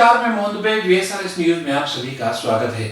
नमस्कार, मैं Mohan Dubey. VSRS news में आप सभी का स्वागत है।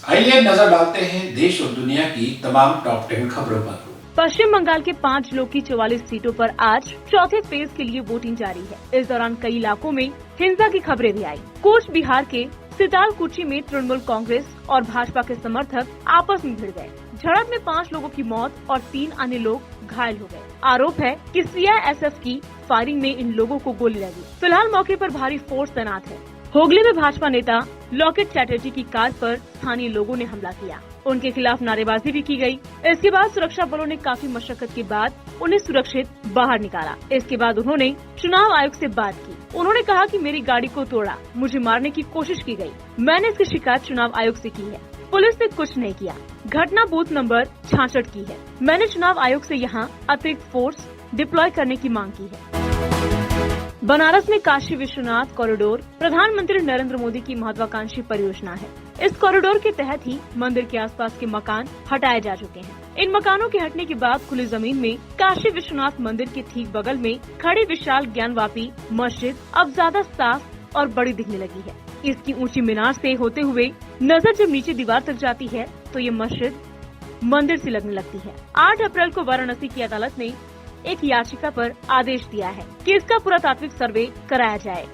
आइए नजर डालते हैं देश और दुनिया की तमाम टॉप 10 खबरों पर। पश्चिम बंगाल के 5 लोक की 44 सीटों पर आज चौथे फेज के लिए वोटिंग जारी है। इस दौरान कई इलाकों में हिंसा की खबरें भी आई। कूच बिहार के सितालकुची में तृणमूल कांग्रेस और भाजपा के समर्थक आपस में भिड़ गए। झड़प में 5 लोगों की मौत और 3 अन्य लोग घायल हो गए। आरोप है कि CISF की फायरिंग में इन लोगों को गोली लगी। फिलहाल मौके पर भारी फोर्स तैनात है। हुगली में भाजपा नेता लॉकेट चैटर्जी की कार पर स्थानीय लोगों ने हमला किया। उनके खिलाफ नारेबाजी भी की गई। इसके बाद सुरक्षा बलों ने काफी मशक्कत के बाद उन्हें सुरक्षित बाहर निकाला। इसके बाद उन्होंने चुनाव आयोग से बात की। उन्होंने कहा कि मेरी गाड़ी को तोड़ा, मुझे मारने की कोशिश की गई। मैंने इसकी शिकायत चुनाव आयोग से की है। पुलिस ने कुछ नहीं किया। घटना बूथ नंबर 66 की है। मैंने चुनाव आयोग से यहाँ अतिरिक्त फोर्स डिप्लॉय करने की मांग की है। बनारस में काशी विश्वनाथ कॉरिडोर प्रधानमंत्री नरेंद्र मोदी की महत्वाकांक्षी परियोजना है। इस कॉरिडोर के तहत ही मंदिर के आसपास के मकान हटाए जा चुके हैं। इन मकानों के हटने के बाद खुली जमीन में काशी विश्वनाथ मंदिर के ठीक बगल में खड़ी विशाल ज्ञानवापी मस्जिद अब ज्यादा साफ और बड़ी दिखने लगी है। इसकी ऊंची मीनार से होते हुए नजर जब नीचे दीवार तक जाती है तो ये मस्जिद मंदिर से लगने लगती है। 8 अप्रैल को वाराणसी की अदालत ने एक याचिका पर आदेश दिया है कि इसका पुरातात्विक सर्वे कराया जाए।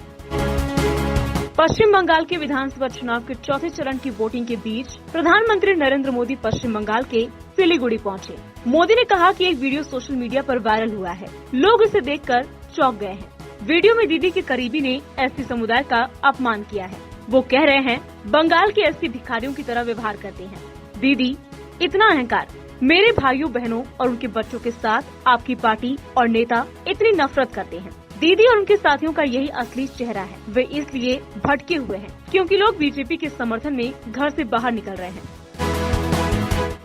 पश्चिम बंगाल के विधानसभा चुनाव के चौथे चरण की वोटिंग के बीच प्रधानमंत्री नरेंद्र मोदी पश्चिम बंगाल के सिलीगुड़ी पहुंचे। मोदी ने कहा कि एक वीडियो सोशल मीडिया पर वायरल हुआ है। लोग इसे देखकर चौंक गए हैं। वीडियो में दीदी के करीबी ने SC समुदाय का अपमान किया है। वो कह रहे हैं बंगाल के SC भिखारियों की तरह व्यवहार करते हैं। दीदी, इतना अहंकार। मेरे भाइयों बहनों और उनके बच्चों के साथ आपकी पार्टी और नेता इतनी नफरत करते हैं। दीदी और उनके साथियों का यही असली चेहरा है। वे इसलिए भटके हुए हैं क्योंकि लोग बीजेपी के समर्थन में घर से बाहर निकल रहे हैं।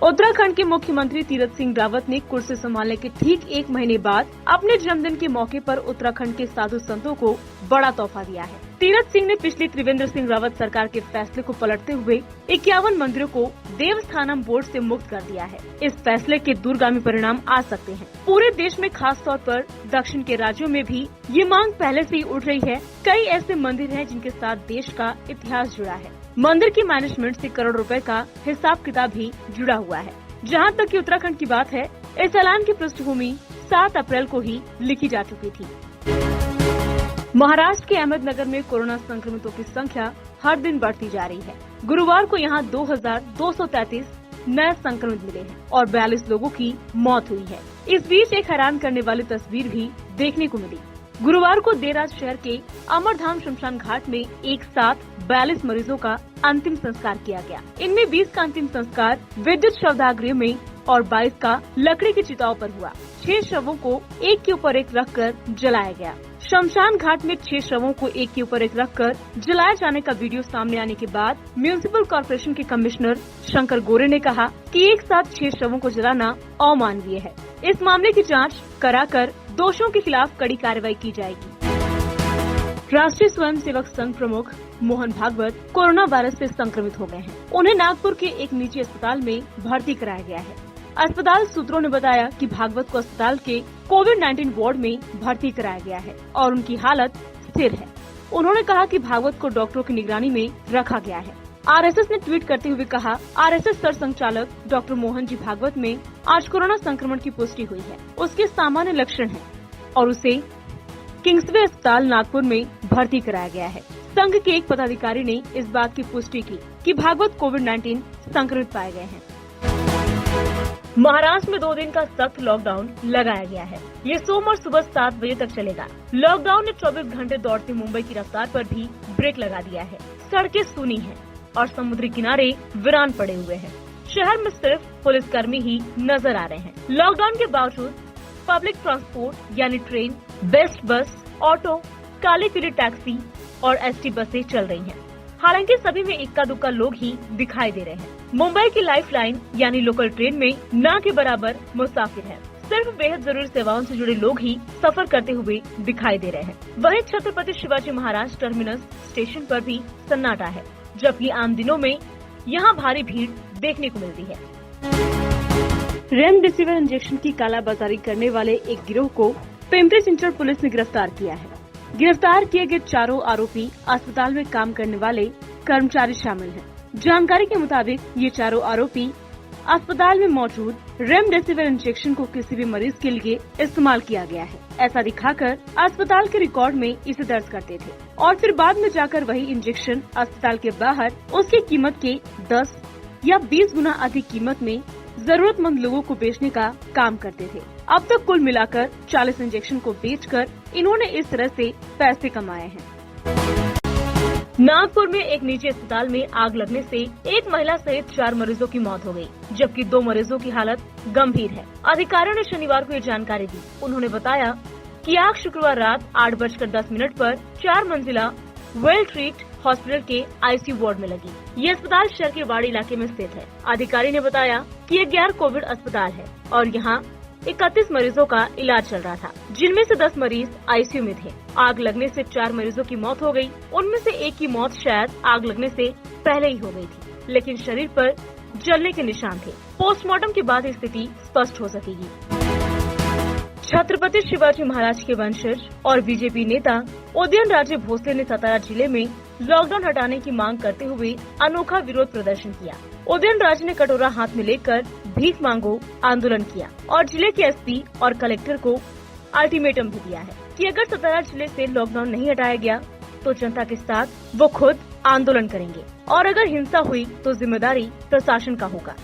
उत्तराखंड के मुख्यमंत्री तीरथ सिंह रावत ने कुर्सी संभालने के ठीक 1 महीने बाद अपने जन्मदिन के मौके पर उत्तराखंड के साधु संतों को बड़ा तोहफा दिया है। तीरथ सिंह ने पिछली त्रिवेंद्र सिंह रावत सरकार के फैसले को पलटते हुए 51 मंदिरों को देवस्थानम बोर्ड से मुक्त कर दिया है। इस फैसले के दूरगामी परिणाम आ सकते हैं। पूरे देश में खास तौर पर दक्षिण के राज्यों में भी ये मांग पहले से ही उठ रही है। कई ऐसे मंदिर हैं जिनके साथ देश का इतिहास जुड़ा है। मंदिर की मैनेजमेंट से करोड़ रुपए का हिसाब किताब भी जुड़ा हुआ है। जहां तक कि उत्तराखंड की बात है, इस ऐलान की पृष्ठभूमि 7 अप्रैल को ही लिखी जा चुकी थी। महाराष्ट्र के अहमदनगर में कोरोना संक्रमितों की संख्या हर दिन बढ़ती जा रही है। गुरुवार को यहां 2233 नए संक्रमित मिले हैं और 42 लोगों की मौत हुई है। इस बीच एक हैरान करने वाली तस्वीर भी देखने को मिली। गुरुवार को देर रात शहर के अमरधाम शमशान घाट में एक साथ 42 मरीजों का अंतिम संस्कार किया गया। इनमें 20 का अंतिम संस्कार विद्युत शवदाह में और 22 का लकड़ी की चिताओं पर हुआ। 6 शवों को एक के ऊपर एक रखकर जलाया गया। शमशान घाट में 6 शवों को एक के ऊपर एक रखकर जलाए जाने का वीडियो सामने आने के बाद म्युनिसिपल कॉर्पोरेशन के कमिश्नर शंकर गोरे ने कहा कि एक साथ 6 शवों को जलाना अमानवीय है। इस मामले की जांच कराकर दोषियों के खिलाफ कड़ी कार्रवाई की जाएगी। राष्ट्रीय स्वयंसेवक संघ प्रमुख मोहन भागवत कोरोना वायरस से संक्रमित हो गए हैं। उन्हें नागपुर के एक निजी अस्पताल में भर्ती कराया गया है। अस्पताल सूत्रों ने बताया कि भागवत को अस्पताल के कोविड-19 वार्ड में भर्ती कराया गया है और उनकी हालत स्थिर है। उन्होंने कहा कि भागवत को डॉक्टरों की निगरानी में रखा गया है। RSS ने ट्वीट करते हुए कहा, RSS सर संचालक डॉक्टर मोहन जी भागवत में आज कोरोना संक्रमण की पुष्टि हुई है। उसके सामान्य लक्षण हैं और उसे किंग्सवे अस्पताल नागपुर में भर्ती कराया गया है। संघ के एक पदाधिकारी ने इस बात की पुष्टि की कि भागवत कोविड-19 संक्रमित पाए गए हैं। महाराष्ट्र में 2 दिन का सख्त लॉकडाउन लगाया गया है। ये सोमवार सुबह 7 बजे तक चलेगा। लॉकडाउन ने 24 घंटे दौड़ती मुंबई की रफ्तार पर भी ब्रेक लगा दिया है। सड़कें सूनी हैं और समुद्री किनारे वीरान पड़े हुए हैं। शहर में सिर्फ पुलिसकर्मी ही नजर आ रहे हैं। लॉकडाउन के बावजूद पब्लिक ट्रांसपोर्ट यानी ट्रेन, बेस्ट बस, ऑटो, काली पीली टैक्सी और ST बसें चल रही हैं। हालांकि सभी में इक्का दुक्का लोग ही दिखाई दे रहे हैं। मुंबई की लाइफलाइन यानी लोकल ट्रेन में न के बराबर मुसाफिर हैं। सिर्फ बेहद जरूरी सेवाओं से जुड़े लोग ही सफर करते हुए दिखाई दे रहे हैं। वहीं छत्रपति शिवाजी महाराज टर्मिनस स्टेशन पर भी सन्नाटा है, जबकि आम दिनों में यहाँ भारी भीड़ देखने को मिलती है। रेमडेसिविर इंजेक्शन की कालाबाजारी करने वाले एक गिरोह को पिंपरी चिंचवड पुलिस ने गिरफ्तार किया है। गिरफ्तार किए गए चारों आरोपी अस्पताल में काम करने वाले कर्मचारी शामिल हैं। जानकारी के मुताबिक ये चारों आरोपी अस्पताल में मौजूद रेमडेसिविर इंजेक्शन को किसी भी मरीज के लिए इस्तेमाल किया गया है, ऐसा दिखाकर अस्पताल के रिकॉर्ड में इसे दर्ज करते थे और फिर बाद में जाकर वही इंजेक्शन अस्पताल के बाहर उसकी कीमत के 10 या 20 गुना अधिक कीमत में जरूरतमंद लोगों को बेचने का काम करते थे। अब तक कुल मिलाकर 40 इंजेक्शन को बेचकर इन्होंने इस तरह से पैसे कमाए हैं। नागपुर में एक निजी अस्पताल में आग लगने से एक महिला सहित 4 मरीजों की मौत हो गई, जबकि 2 मरीजों की हालत गंभीर है। अधिकारियों ने शनिवार को ये जानकारी दी। उन्होंने बताया कि आग शुक्रवार रात 8:10 पर 4 मंजिला वेल ट्रीट हॉस्पिटल के आईसीयू वार्ड में लगी। ये अस्पताल शहर के वाड़ी इलाके में स्थित है। अधिकारी ने बताया कि ये गैर कोविड अस्पताल है और यहाँ 31 मरीजों का इलाज चल रहा था, जिनमें से 10 मरीज आईसीयू में थे। आग लगने से 4 मरीजों की मौत हो गई। उनमें से एक की मौत शायद आग लगने से पहले ही हो गई थी, लेकिन शरीर पर जलने के निशान थे। पोस्टमार्टम के बाद स्थिति स्पष्ट हो सकेगी। छत्रपति शिवाजी महाराज के वंशज और बीजेपी नेता उदयनराजे भोसले ने सतारा जिले में लॉकडाउन हटाने की मांग करते हुए अनोखा विरोध प्रदर्शन किया। उदयनराजे ने कटोरा हाथ में लेकर भीख मांगो आंदोलन किया और जिले के एसपी और कलेक्टर को अल्टीमेटम भी दिया है कि अगर सतारा जिले से लॉकडाउन नहीं हटाया गया तो जनता के साथ वो खुद आंदोलन करेंगे और अगर हिंसा हुई तो जिम्मेदारी प्रशासन का होगा।